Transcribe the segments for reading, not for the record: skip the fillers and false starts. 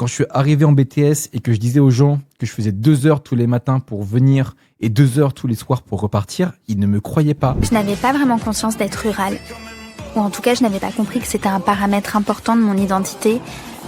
Quand je suis arrivé en BTS et que je disais aux gens que je faisais 2 heures tous les matins pour venir et 2 heures tous les soirs pour repartir, ils ne me croyaient pas. Je n'avais pas vraiment conscience d'être rurale. Ou en tout cas, je n'avais pas compris que c'était un paramètre important de mon identité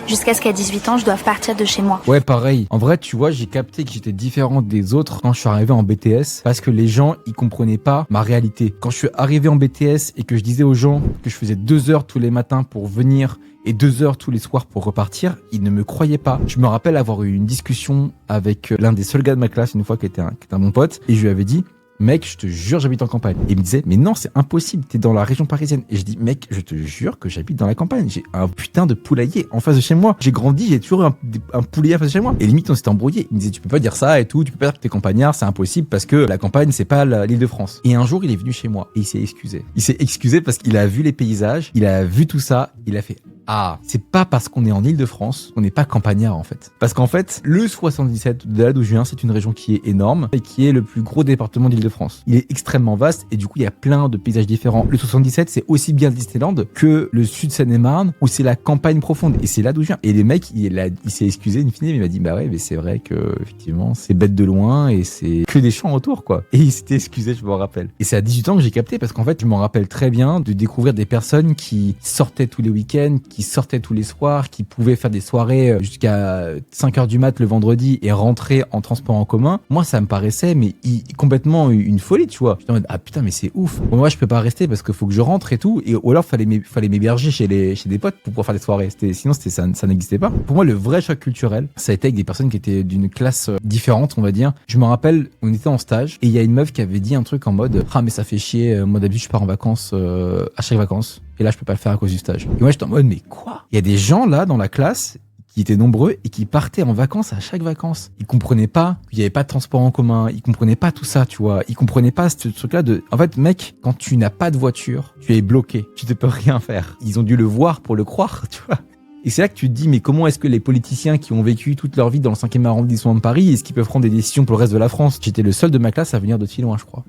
jusqu'à ce qu'à 18 ans, je doive partir de chez moi. Ouais, pareil. En vrai, tu vois, j'ai capté que j'étais différent des autres quand je suis arrivé en BTS parce que les gens, ils comprenaient pas ma réalité. Quand je suis arrivé en BTS et que je disais aux gens que je faisais 2 heures tous les matins pour venir et 2 heures tous les soirs pour repartir, ils ne me croyaient pas. Je me rappelle avoir eu une discussion avec l'un des seuls gars de ma classe une fois qui était un bon pote et je lui avais dit: mec, je te jure, j'habite en campagne. Et il me disait, mais non, c'est impossible, t'es dans la région parisienne. Et je dis, mec, je te jure que j'habite dans la campagne. J'ai un putain de poulailler en face de chez moi. J'ai grandi, j'ai toujours un poulailler en face de chez moi. Et limite, on s'était embrouillé. Il me disait, tu peux pas dire ça et tout, tu peux pas dire que t'es campagnard, c'est impossible parce que la campagne, c'est pas l'Île-de-France. Et un jour, il est venu chez moi et il s'est excusé. Il s'est excusé parce qu'il a vu les paysages, il a vu tout ça, il a fait, ah, c'est pas parce qu'on est en Île-de-France qu'on n'est pas campagnard en fait. Parce qu'en fait, le 77 de là d'où je viens, c'est une région qui est énorme et qui est le plus gros département d'Île-de-France. Il est extrêmement vaste et du coup, il y a plein de paysages différents. Le 77, c'est aussi bien Disneyland que le sud Seine-et-Marne où c'est la campagne profonde et c'est là d'où je viens. Et les mecs, il s'est excusé in fine, mais il m'a dit, bah ouais, mais c'est vrai que effectivement, c'est bête de loin et c'est que des champs autour quoi. Et il s'était excusé, je me rappelle. Et c'est à 18 ans que j'ai capté parce qu'en fait, je m'en rappelle très bien de découvrir des personnes qui sortaient tous les week-ends, qui sortaient tous les soirs, qui pouvaient faire des soirées jusqu'à 5h du mat le vendredi et rentrer en transport en commun. Moi, ça me paraissait mais complètement une folie, tu vois. J'étais en mode, ah putain, mais c'est ouf. Bon, moi, je peux pas rester parce qu'il faut que je rentre et tout. Et, ou alors, fallait m'héberger chez des potes pour pouvoir faire des soirées. Sinon, ça n'existait pas. Pour moi, le vrai choc culturel, ça a été avec des personnes qui étaient d'une classe différente, on va dire. Je me rappelle, on était en stage et il y a une meuf qui avait dit un truc en mode, ah, mais ça fait chier. Moi, d'habitude, je pars en vacances à chaque vacances. Et là, je peux pas le faire à cause du stage. Et moi, j'étais en mode, mais quoi? Il y a des gens là dans la classe qui étaient nombreux et qui partaient en vacances à chaque vacances. Ils comprenaient pas qu'il y avait pas de transport en commun. Ils comprenaient pas tout ça, tu vois. Ils comprenaient pas ce truc-là de... En fait, mec, quand tu n'as pas de voiture, tu es bloqué. Tu ne peux rien faire. Ils ont dû le voir pour le croire, tu vois. Et c'est là que tu te dis, mais comment est-ce que les politiciens qui ont vécu toute leur vie dans le 5e arrondissement de Paris, est-ce qu'ils peuvent prendre des décisions pour le reste de la France? J'étais le seul de ma classe à venir de si loin, je crois.